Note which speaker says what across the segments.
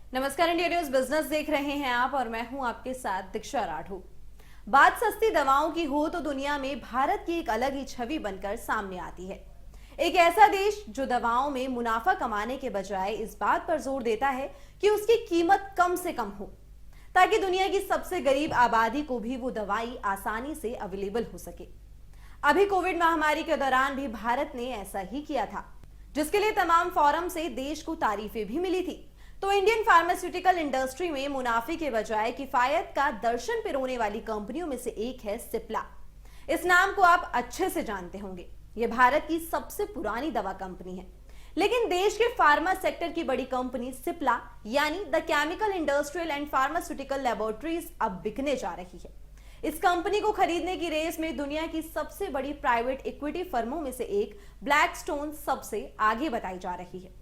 Speaker 1: नमस्कार, India news business देख रहे हैं आप और मैं हूं आपके साथ दीक्षा राठौर। बात सस्ती दवाओं की हो तो दुनिया में भारत की एक अलग ही छवि बनकर सामने आती है। एक ऐसा देश जो दवाओं में मुनाफा कमाने के बजाय इस बात पर जोर देता है कि उसकी कीमत कम से कम हो, ताकि दुनिया की सबसे गरीब आबादी को भी वो दवाई आसानी से अवेलेबल हो सके। अभी कोविड महामारी के दौरान भी भारत ने ऐसा ही किया था, जिसके लिए तमाम फोरम से देश को तारीफें भी मिली थी। तो इंडियन फार्मास्यूटिकल इंडस्ट्री में मुनाफे के बजाय किफायत का दर्शन पिरोने वाली कंपनियों में से एक है सिप्ला। इस नाम को आप अच्छे से जानते होंगे। यह भारत की सबसे पुरानी दवा कंपनी है, लेकिन देश के फार्मा सेक्टर की बड़ी कंपनी सिप्ला यानी the chemical industrial and pharmaceutical laboratories अब बिकने जा रही है। इस कंपनी को खरीदने की रेस में दुनिया की सबसे बड़ी प्राइवेट इक्विटी फर्मों में से एक ब्लैकस्टोन सबसे आगे बताई जा रही है।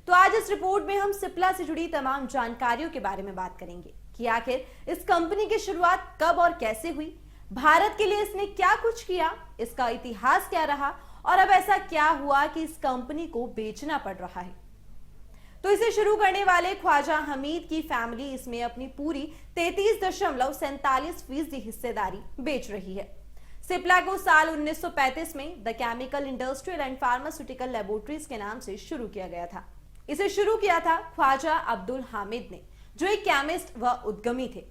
Speaker 1: तो आज इस रिपोर्ट में हम सिप्ला से जुड़ी तमाम जानकारियों के बारे में बात करेंगे कि आखिर इस कंपनी की शुरुआत कब और कैसे हुई, भारत के लिए इसने क्या कुछ किया, इसका इतिहास क्या रहा और अब ऐसा क्या हुआ कि इस कंपनी को बेचना पड़ रहा है। तो इसे शुरू करने वाले ख्वाजा हमीद की फैमिली इसमें अपनी पूरी 33.47% हिस्सेदारी बेच रही है। सिप्ला को साल 1935 में the chemical industrial and pharmaceutical laboratories के नाम से शुरू किया गया था। इसे शुरू किया था ख्वाजा अब्दुल हामिद ने, जो एक केमिस्ट व उद्यमी थे।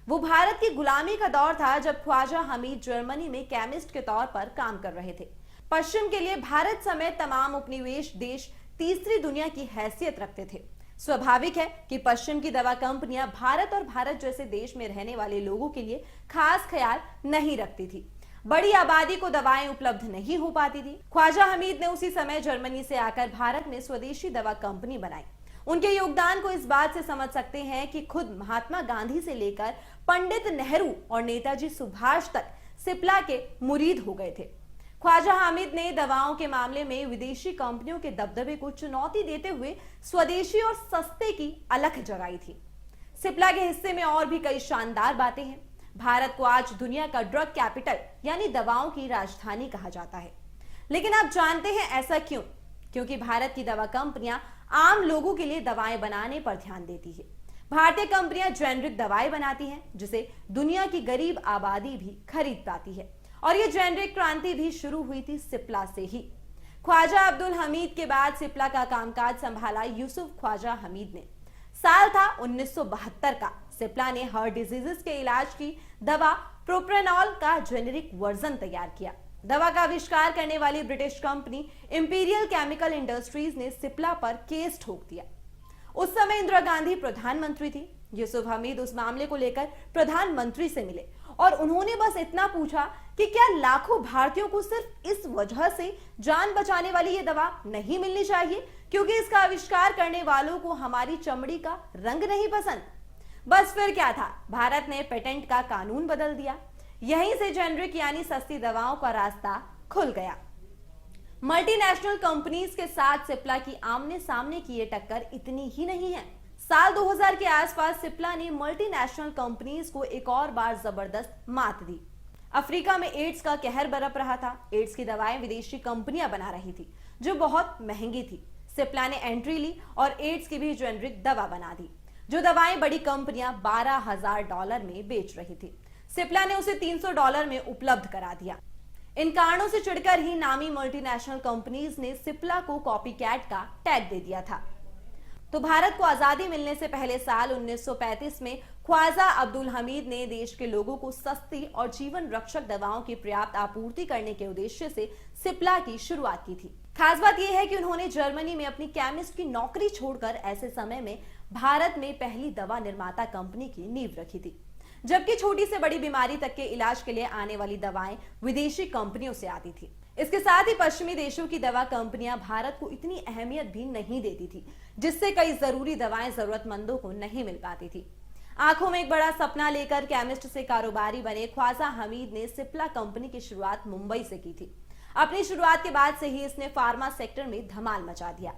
Speaker 1: वो भारत की गुलामी का दौर था जब ख्वाजा हमीद जर्मनी में केमिस्ट के तौर पर काम कर रहे थे। पश्चिम के लिए भारत समेत तमाम उपनिवेश देश तीसरी दुनिया की हैसियत रखते थे। स्वाभाविक है कि पश्चिम की दवा कंपनियां भारत और भारत जैसे देश में रहने वाले लोगों के लिए खास ख्याल नहीं रखती थी। बड़ी आबादी को दवाएं उपलब्ध नहीं हो पाती थी। ख्वाजा हमीद ने उसी समय जर्मनी से आकर भारत में स्वदेशी दवा कंपनी बनाई। उनके योगदान को इस बात से समझ सकते हैं कि खुद महात्मा गांधी से लेकर पंडित नेहरू और नेताजी सुभाष तक सिप्ला के मुरीद हो गए थे। ख्वाजा हामिद ने दवाओं के मामले में विदेशी कंपनियों के दबदबे को चुनौती देते हुए स्वदेशी और सस्ते की अलख जगाई थी। सिप्ला के हिस्से में और भी कई शानदार बातें हैं। भारत को आज दुनिया का ड्रग कैपिटल यानी दवाओं की राजधानी कहा जाता है। लेकिन आप जानते हैं ऐसा क्यों? क्योंकि भारत की दवा कंपनियां आम लोगों के लिए दवाएं बनाने पर ध्यान देती है। भारतीय कंपनियां जेनरिक दवाएं बनाती हैं, जिसे दुनिया की गरीब आबादी भी खरीद पाती है। और ये जेनरिक क्रांति भी शुरू हुई थी सिप्ला से ही। ख्वाजा अब्दुल हमीद के बाद सिप्ला का कामकाज संभाला यूसुफ ख्वाजा हमीद ने। साल था 1972 का। सिप्ला ने हार्ट डिजीजेस के इलाज की दवा प्रोप्रेनॉल का जेनेरिक वर्जन तैयार किया। दवा का आविष्कार करने वाली British company imperial chemical industries ने सिप्ला पर केस ठोक दिया। उस समय इंदिरा गांधी प्रधानमंत्री थी। यूसुफ हमीद उस मामले को लेकर प्रधानमंत्री से मिले और उन्होंने बस इतना पूछा कि क्या लाखों भारतीयों को सिर्फ इस वजह से जान बचाने वाली ये दवा नहीं मिलनी चाहिए क्योंकि इसका आविष्कार करने वालों को हमारी चमड़ी का रंग नहीं पसंद। बस फिर क्या था, भारत ने पेटेंट का कानून बदल दिया। यहीं से जेनरिक यानी सस्ती दवाओं का रास्ता खुल गया। मल्टीनेशनल कंपनीज के साथ सिप्ला की आमने सामने की ये टक्कर इतनी ही नहीं है। साल 2000 के आसपास सिप्ला ने मल्टीनेशनल कंपनीज को एक और बार जबरदस्त मात दी। अफ्रीका में एड्स का कहर बरप रहा था। एड्स की दवाएं विदेशी कंपनियां बना रही थी, जो बहुत महंगी थी। सिप्ला ने एंट्री ली और एड्स की भी जेनरिक दवा बना दी, जो दवाएं बड़ी कंपनियां $12,000 में बेच रही थी। सिप्ला ने उसे $300 में उपलब्ध करा दिया। इन कारणों से चिढ़कर ही नामी मल्टीनेशनल कंपनीज ने सिप्ला को कॉपीकैट का टैग दे दिया था। तो भारत को आजादी मिलने से पहले साल 1935 में ख्वाजा अब्दुल हमीद ने देश के लोगों को सस्ती और जीवन रक्षक दवाओं की पर्याप्त आपूर्ति करने के उद्देश्य से सिप्ला की शुरुआत की थी। खास बात यह है कि उन्होंने जर्मनी में अपनी केमिस्ट की नौकरी छोड़कर ऐसे समय में भारत में पहली दवा निर्माता कंपनी की नींव रखी थी, जबकि छोटी से बड़ी बीमारी तक के इलाज के लिए आने वाली दवाएं विदेशी कंपनियों से आती थी। इसके साथ ही पश्चिमी देशों की दवा कंपनियां भारत को इतनी अहमियत भी नहीं देती थी, जिससे कई जरूरी दवाएं जरूरतमंदों को नहीं मिल पाती थी। आंखों में एक बड़ा सपना लेकर केमिस्ट से कारोबारी बने ख्वाजा हमीद ने सिप्ला कंपनी की शुरुआत मुंबई से की थी। अपनी शुरुआत के बाद से ही इसने फार्मा सेक्टर में धमाल मचा दिया।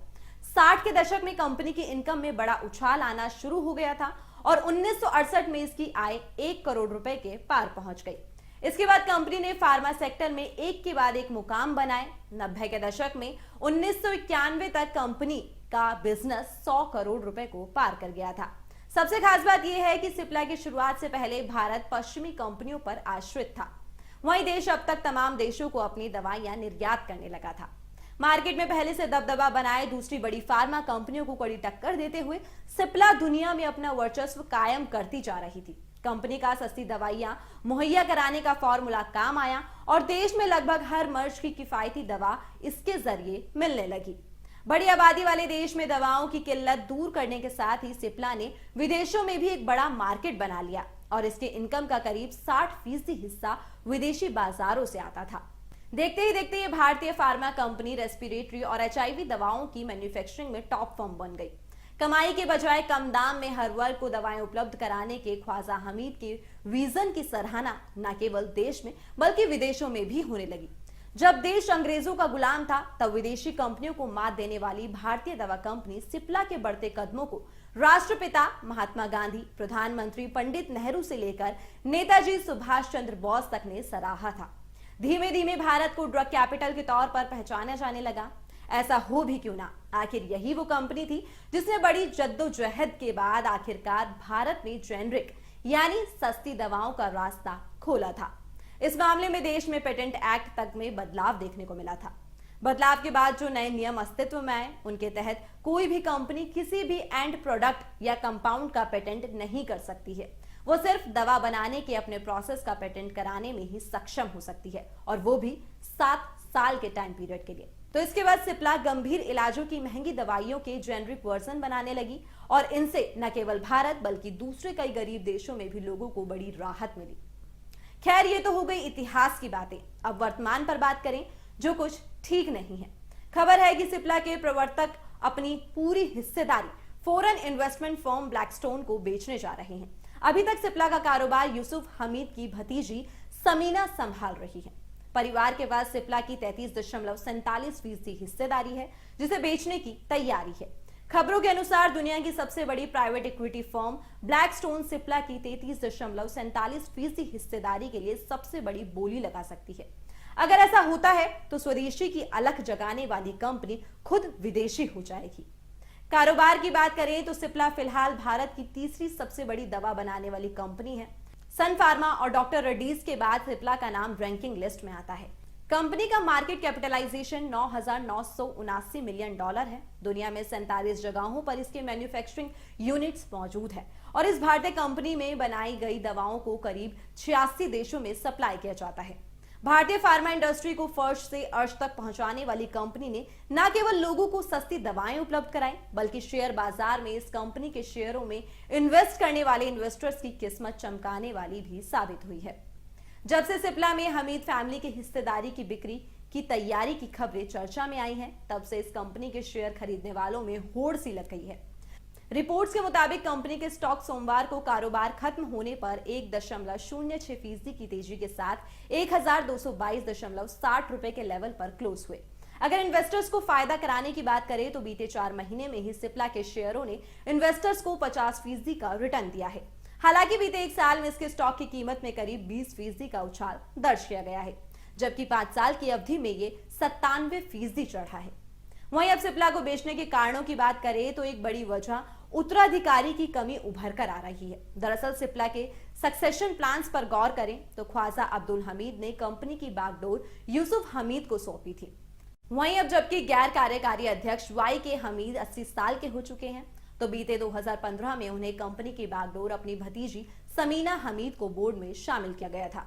Speaker 1: 60 के दशक में कंपनी की इनकम में बड़ा उछाल आना शुरू हो गया था और 1968 में इसकी आय 1 करोड़ रुपए के पार पहुंच गई। इसके बाद कंपनी ने फार्मा सेक्टर में एक के बाद एक मुकाम बनाए। 90 के दशक में 1991 तक कंपनी का बिजनेस 100 करोड़ रुपए को पार कर गया था। सबसे खास बात यह है कि सिप्ला की शुरुआत से पहले भारत पश्चिमी कंपनियों पर आश्रित था। वहीं देश अब तक तमाम देशों को अपनी दवाइयां निर्यात करने लगा था। मार्केट में पहले से दबदबा बनाए दूसरी बड़ी फार्मा कंपनियों को कड़ी टक्कर देते हुए सिप्ला दुनिया में अपना वर्चस्व कायम करती जा रही थी। कंपनी का सस्ती दवाइयां मुहैया कराने का फॉर्मूला काम आया और देश में लगभग हर मर्ज की किफायती दवा इसके जरिए मिलने लगी। बड़ी आबादी वाले देश में दवाओं की किल्लत दूर करने के साथ ही सिप्ला ने विदेशों में भी एक बड़ा मार्केट बना लिया और इसके इनकम का करीब 60% हिस्सा विदेशी बाजारों से आता था। देखते ही देखते ये भारतीय फार्मा कंपनी रेस्पिरेटरी और HIV दवाओं की मैन्युफैक्चरिंग में टॉप फर्म बन गई। कमाई के बजाय कम दाम में हर वर्ग को दवाएं उपलब्ध कराने के ख्वाजा हमीद के विजन की सराहना न केवल देश में बल्कि विदेशों में भी होने लगी। जब देश अंग्रेजों का गुलाम था तब विदेशी कंपनियों को मात देने वाली भारतीय दवा कंपनी सिप्ला के बढ़ते कदमों को राष्ट्रपिता महात्मा गांधी, प्रधानमंत्री पंडित नेहरू से लेकर नेताजी सुभाष चंद्र बोस तक ने सराहा था। धीमे धीमे भारत को ड्रग कैपिटल के तौर पर पहचाना जाने लगा। ऐसा हो भी क्यों ना, आखिर यही वो कंपनी थी जिसने बड़ी जद्दोजहद के बाद आखिरकार भारत में जेनरिक यानी सस्ती दवाओं का रास्ता खोला था। इस मामले में देश में पेटेंट एक्ट तक में बदलाव देखने को मिला था। बदलाव के बाद जो नए नियम अस्तित्व में आए उनके तहत कोई भी कंपनी किसी भी एंड प्रोडक्ट या कंपाउंड का पेटेंट नहीं कर सकती है। वो सिर्फ दवा बनाने के अपने प्रोसेस का पेटेंट कराने में ही सक्षम हो सकती है और वो भी 7 साल के टाइम पीरियड के लिए। तो इसके बाद सिप्ला गंभीर इलाजों की महंगी दवाइयों के जेनरिक वर्जन बनाने लगी और इनसे न केवल भारत बल्कि दूसरे कई गरीब देशों में भी लोगों को बड़ी राहत मिली। खैर, ये तो हो गई इतिहास की बातें। अब वर्तमान पर बात करें जो कुछ ठीक नहीं है। खबर है कि सिप्ला के प्रवर्तक अपनी पूरी हिस्सेदारी फॉरेन इन्वेस्टमेंट फर्म ब्लैकस्टोन को बेचने जा रहे हैं। अभी तक सिप्ला का कारोबार यूसुफ हमीद की भतीजी समीना संभाल रही है। परिवार के पास सिप्ला की 33.47% हिस्सेदारी है जिसे बेचने की तैयारी है। खबरों के अनुसार दुनिया की सबसे बड़ी private equity firm Blackstone Cipla की 33.47% हिस्सेदारी के लिए सबसे बड़ी बोली लगा सकती है। अगर ऐसा होता है तो स्वदेशी की अलख जगाने वाली कंपनी खुद विदेशी हो जाएगी। कारोबार की बात करें तो सिप्ला फिलहाल भारत की तीसरी सबसे बड़ी दवा बनाने वाली कंपनी है। सन फार्मा और डॉक्टर रेड्डीज के बाद सिप्ला का नाम रैंकिंग लिस्ट में आता है। कंपनी का मार्केट कैपिटलाइजेशन $9,979 मिलियन है। दुनिया में 47 जगहों पर इसके मैन्युफैक्चरिंग यूनिट्स मौजूद है और इस भारतीय कंपनी में बनाई गई दवाओं को करीब 86 देशों में सप्लाई किया जाता है। भारतीय फार्मा इंडस्ट्री को फर्श से अर्श तक पहुंचाने वाली कंपनी ने न केवल लोगों को सस्ती दवाएं उपलब्ध कराई बल्कि शेयर बाजार में इस कंपनी के शेयरों में इन्वेस्ट करने वाले इन्वेस्टर्स की किस्मत चमकाने वाली भी साबित हुई है। जब से सिप्ला में हमीद फैमिली की हिस्सेदारी की बिक्री की तैयारी की खबरें चर्चा में आई हैं, तब से इस कंपनी के शेयर खरीदने वालों में होड़ सी लग गई है। रिपोर्ट्स के मुताबिक कंपनी के स्टॉक सोमवार को कारोबार खत्म होने पर 1.06% की तेजी के साथ 1222.60 रुपए के लेवल पर क्लोज हुए। अगर इन्वेस्टर्स को फायदा कराने की बात करें तो बीते 4 महीने में ही सिप्ला के शेयरों ने इन्वेस्टर्स को 50% का रिटर्न दिया है। हालांकि बीते 1 साल में इसके स्टॉक की कीमत में करीब 20% का उछाल दर्ज किया गया है, जबकि 5 साल की अवधि में ये 97% चढ़ा है। वहीं अब सिप्ला को बेचने के कारणों की बात करें तो एक बड़ी वजह उत्तराधिकारी की कमी उभर कर आ रही है। दरअसल सिप्ला के सक्सेशन प्लान्स पर गौर करें तो ख्वाजा अब्दुल हमीद ने कंपनी की बागडोर यूसुफ हमीद को सौंपी थी। वहीं अब जबकि गैर कार्यकारी अध्यक्ष YK हमीद 80 साल के हो चुके हैं तो बीते 2015 में उन्हें कंपनी की बागडोर अपनी भतीजी समीना हमीद को बोर्ड में शामिल किया गया था।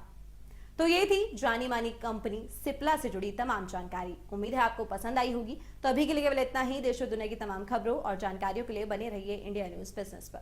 Speaker 1: तो ये थी जानी मानी कंपनी सिप्ला से जुड़ी तमाम जानकारी। उम्मीद है आपको पसंद आई होगी। तो अभी के लिए केवल इतना ही। देश और दुनिया की तमाम खबरों और जानकारियों के लिए बने रहिए इंडिया न्यूज बिजनेस पर।